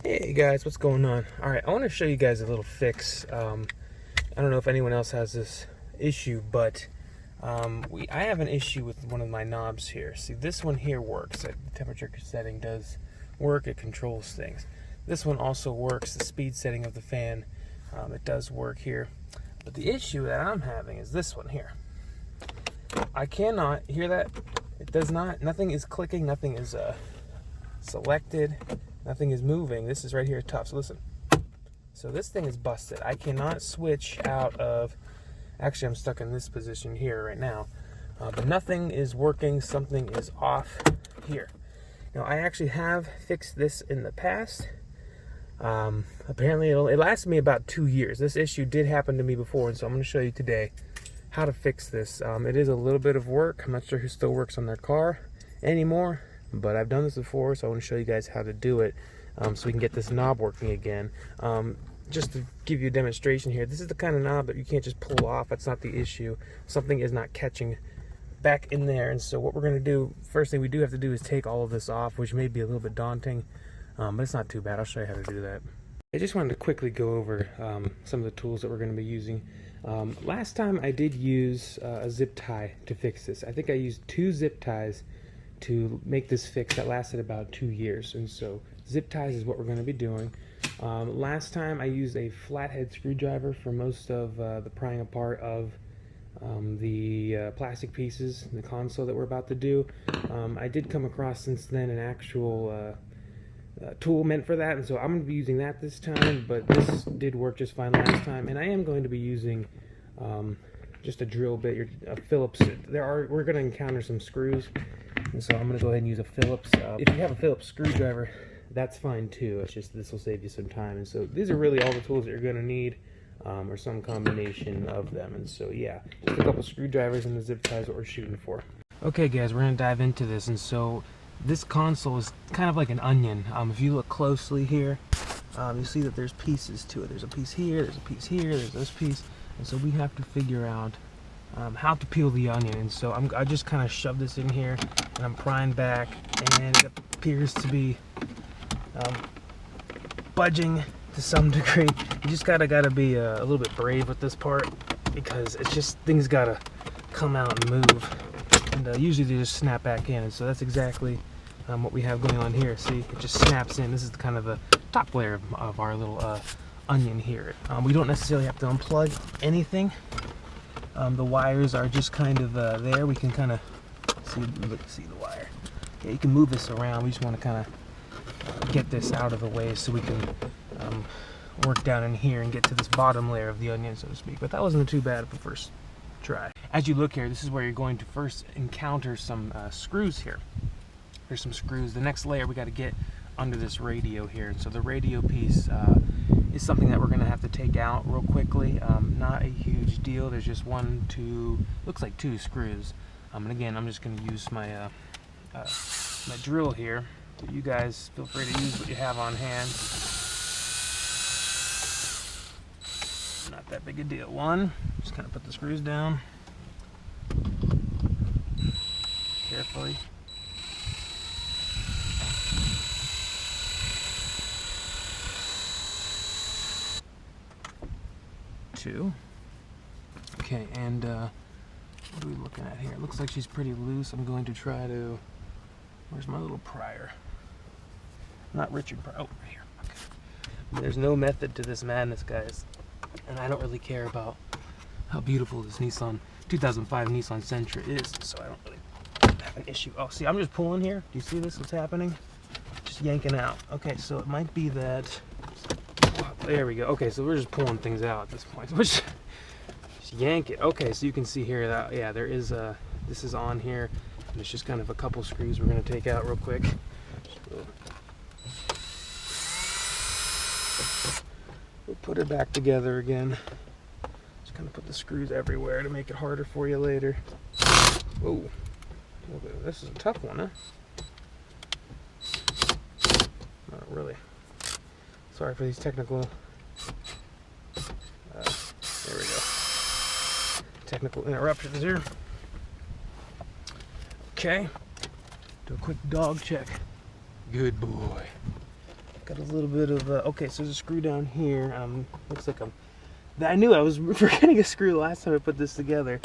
Hey guys, what's going on? Alright, I want to show you guys a little fix. I don't know if anyone else has this issue, but I have an issue with one of my knobs here. See, this one here works. The temperature setting does work. It controls things. This one also works. The speed setting of the fan, it does work here. But the issue that I'm having is this one here. I cannot hear that. It does not. Nothing is clicking. Nothing is selected. Nothing is moving. This is right here tough. So listen. So this thing is busted. I cannot switch out of... Actually, I'm stuck in this position here right now. But nothing is working. Something is off here. Now, I actually have fixed this in the past. Apparently, it lasted me about 2 years. This issue did happen to me before, and so I'm going to show you today how to fix this. It is a little bit of work. I'm not sure who still works on their car anymore, but I've done this before, so I want to show you guys how to do it so we can get this knob working again. Just to give you a demonstration here, this is the kind of knob that you can't just pull off. That's not the issue. Something is not catching back in there, and so what we're going to do, first thing we do have to do is take all of this off, which may be a little bit daunting, but it's not too bad. I'll show you how to do that. I just wanted to quickly go over some of the tools that we're going to be using. Last time I did use a zip tie to fix this. I think I used 2 zip ties to make this fix that lasted about 2 years, and so zip ties is what we're going to be doing. Last time I used a flathead screwdriver for most of the prying apart of the plastic pieces in the console that we're about to do. I did come across since then an actual tool meant for that, and so I'm going to be using that this time, but this did work just fine last time. And I am going to be using just a drill bit, a Phillips. We're going to encounter some screws, and so I'm going to go ahead and use a Phillips. If you have a Phillips screwdriver, that's fine too. It's just this will save you some time. And so these are really all the tools that you're going to need, or some combination of them. And so yeah, just a couple screwdrivers and the zip ties what we're shooting for. Okay guys, we're going to dive into this. And so this console is kind of like an onion. If you look closely here, you see that there's pieces to it. There's a piece here, there's a piece here, there's this piece. And so we have to figure out how to peel the onion. And so I just kind of shove this in here, and I'm prying back, and it appears to be budging to some degree. You just gotta be a little bit brave with this part, because it's just, things gotta come out and move, and usually they just snap back in. And so that's exactly what we have going on here. See, it just snaps in. This is kind of the top layer of our little onion here. We don't necessarily have to unplug anything. The wires are just kind of there. We can kind of see the wire. Yeah, you can move this around. We just want to kind of get this out of the way so we can work down in here and get to this bottom layer of the onion, so to speak. But that wasn't too bad of a first try. As you look here, this is where you're going to first encounter some screws here. There's some screws. The next layer we got to get under this radio here. So the radio piece is something that we're going to have to take out real quickly. Not a huge deal. There's just 1, 2, looks like 2 screws. And again, I'm just going to use my my drill here. You guys feel free to use what you have on hand. Not that big a deal. 1, just kind of put the screws down carefully. 2. Okay, and what are we looking at here? It looks like she's pretty loose. I'm going to try to... Where's my little prior? Not Richard Pryor. Oh, right here. Okay. There's no method to this madness, guys. And I don't really care about how beautiful this 2005 Nissan Sentra is, so I don't really have an issue. Oh, see, I'm just pulling here. Do you see this? What's happening? Just yanking out. Okay, so it might be that... There we go. Okay, so we're just pulling things out at this point. Just yank it. Okay, so you can see here that, yeah, there is a... This is on here. There's just kind of a couple screws we're going to take out real quick. We'll put it back together again. Just kind of put the screws everywhere to make it harder for you later. Whoa. This is a tough one, huh? Not really. Sorry for these technical... there we go. Technical interruptions here. Okay, do a quick dog check. Good boy. Got a little bit of, okay, so there's a screw down here. Looks like I knew I was forgetting a screw last time I put this together.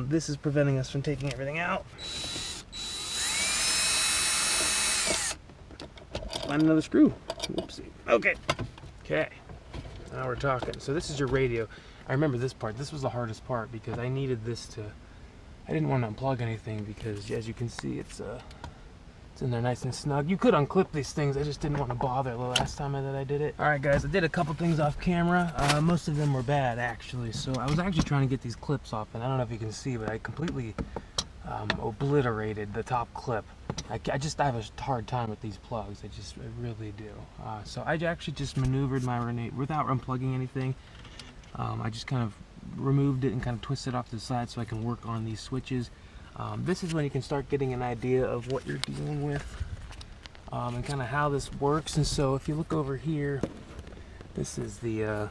This is preventing us from taking everything out. Find another screw. Whoopsie. Okay. Okay. Now we're talking. So this is your radio. I remember this part. This was the hardest part because I needed this to, I didn't want to unplug anything because as you can see it's in there nice and snug. You could unclip these things. I just didn't want to bother the last time that I did it. Alright guys, I did a couple things off camera. Most of them were bad actually. So I was actually trying to get these clips off and I don't know if you can see, but I completely obliterated the top clip. I have a hard time with these plugs. I really do. So I actually just maneuvered my without unplugging anything. I just kind of removed it and kind of twisted it off to the side so I can work on these switches. This is when you can start getting an idea of what you're dealing with and kind of how this works. And so if you look over here, this is the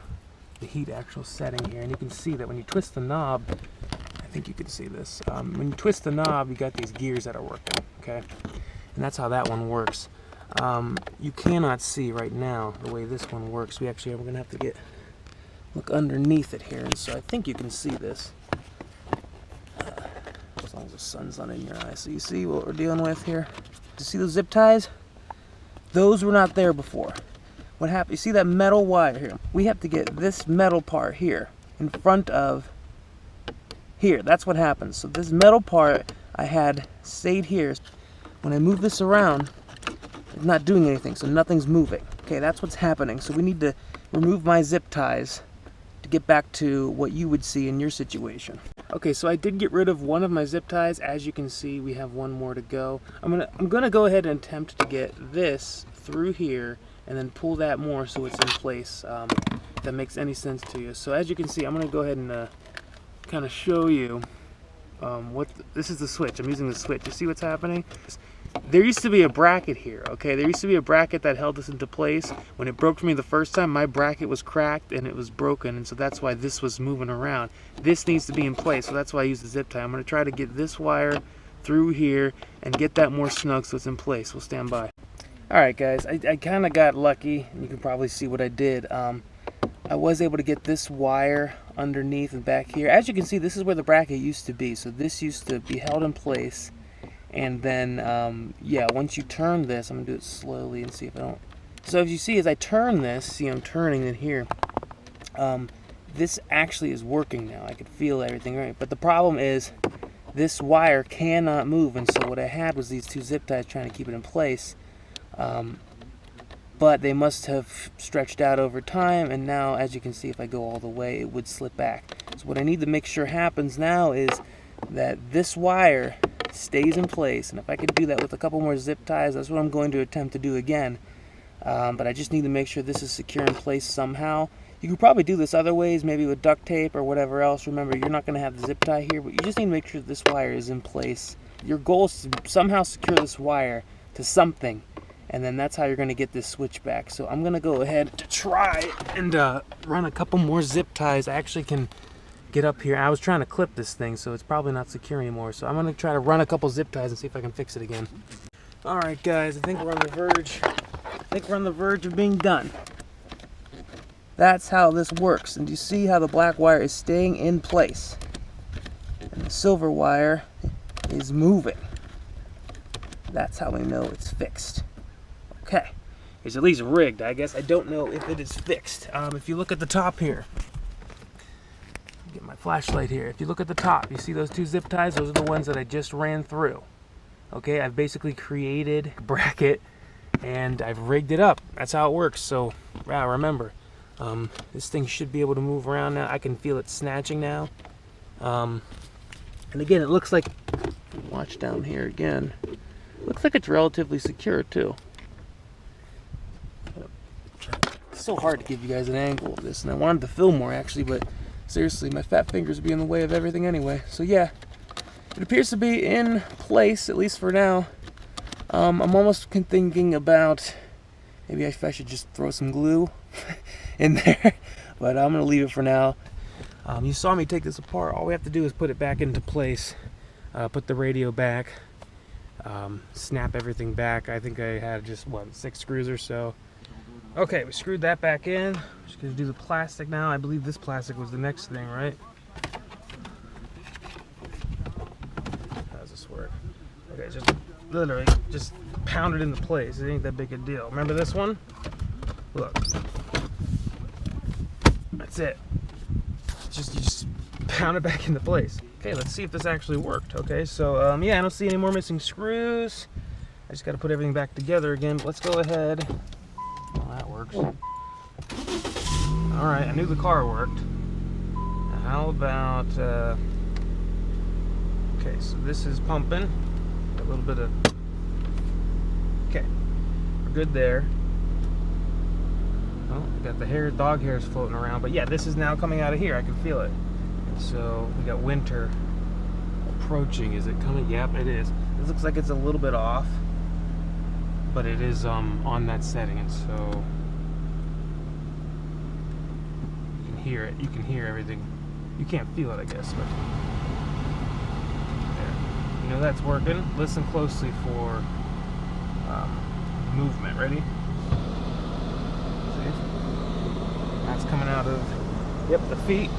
heat actual setting here, and you can see that when you twist the knob, I think you can see this. When you twist the knob, you got these gears that are working, okay? And that's how that one works. You cannot see right now the way this one works. We're going to have to look underneath it here, and so I think you can see this. As long as the sun's not in your eye. So you see what we're dealing with here? Do you see those zip ties? Those were not there before. What happened, you see that metal wire here? We have to get this metal part here in front of here. That's what happens. So this metal part I had stayed here. When I move this around, it's not doing anything, so nothing's moving. Okay, that's what's happening. So we need to remove my zip ties to get back to what you would see in your situation. Okay, so I did get rid of one of my zip ties. As you can see, we have one more to go. I'm gonna go ahead and attempt to get this through here and then pull that more so it's in place. If that makes any sense to you. So as you can see, I'm gonna go ahead and kind of show you this is the switch. I'm using the switch. You see what's happening? There used to be a bracket here, okay? There used to be a bracket that held this into place. When it broke for me the first time, my bracket was cracked and it was broken, and so that's why this was moving around. This needs to be in place, so that's why I use the zip tie. I'm going to try to get this wire through here and get that more snug so it's in place. We'll stand by. Alright guys, I kind of got lucky, and you can probably see what I did. I was able to get this wire underneath and back here. As you can see, this is where the bracket used to be, so this used to be held in place. And then, yeah, once you turn this, I'm going to do it slowly and see if I don't. So as you see, as I turn this, see I'm turning it here, this actually is working now. I can feel everything right. But the problem is this wire cannot move. And so what I had was these two zip ties trying to keep it in place. But they must have stretched out over time. And now, as you can see, if I go all the way, it would slip back. So what I need to make sure happens now is that this wire stays in place, and if I could do that with a couple more zip ties, that's what I'm going to attempt to do again. But I just need to make sure this is secure in place somehow. You could probably do this other ways, maybe with duct tape or whatever else. Remember, you're not going to have the zip tie here, but you just need to make sure this wire is in place. Your goal is to somehow secure this wire to something, and then that's how you're going to get this switch back. So I'm going to go ahead to try and run a couple more zip ties. I actually can get up here. I was trying to clip this thing, so it's probably not secure anymore. So I'm going to try to run a couple zip ties and see if I can fix it again. Alright guys, I think we're on the verge of being done. That's how this works. And you see how the black wire is staying in place. And the silver wire is moving. That's how we know it's fixed. Okay. It's at least rigged, I guess. I don't know if it is fixed. If you look at the top here, get my flashlight here. If you look at the top, you see those two zip ties? Those are the ones that I just ran through. Okay, I've basically created a bracket and I've rigged it up. That's how it works. So, wow, remember, this thing should be able to move around now. I can feel it snatching now. And again, it looks like, watch down here again, looks like it's relatively secure too. It's so hard to give you guys an angle of this, and I wanted to film more actually, but seriously, my fat fingers would be in the way of everything anyway. So yeah, it appears to be in place, at least for now. I'm almost thinking about maybe if I should just throw some glue in there, but I'm going to leave it for now. You saw me take this apart. All we have to do is put it back into place, put the radio back, snap everything back. I think I had just, what, 6 screws or so. Okay, we screwed that back in. Just gonna do the plastic now. I believe this plastic was the next thing, right? How does this work? Okay, just literally just pound it into place. It ain't that big a deal. Remember this one? Look. That's it. You just pound it back into place. Okay, let's see if this actually worked. Okay, so yeah, I don't see any more missing screws. I just got to put everything back together again. Let's go ahead. Well, that works. All right, I knew the car worked. Now, how about? Okay, so this is pumping. A little bit of. Okay, we're good there. Oh, got the dog hairs floating around, but yeah, this is now coming out of here. I can feel it. So we got winter approaching. Is it coming? Yep, it is. It looks like it's a little bit off, but it is on that setting, and so you can hear it. You can hear everything. You can't feel it, I guess, but there. You know that's working. Listen closely for movement. Ready? See? That's coming out of the feet.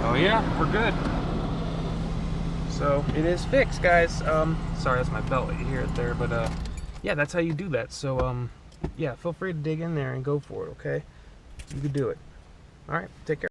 Oh yeah, we're good. So it is fixed, guys. Sorry, that's my belt. You hear it there, but yeah, that's how you do that. So yeah, feel free to dig in there and go for it. Okay, you can do it. All right, take care.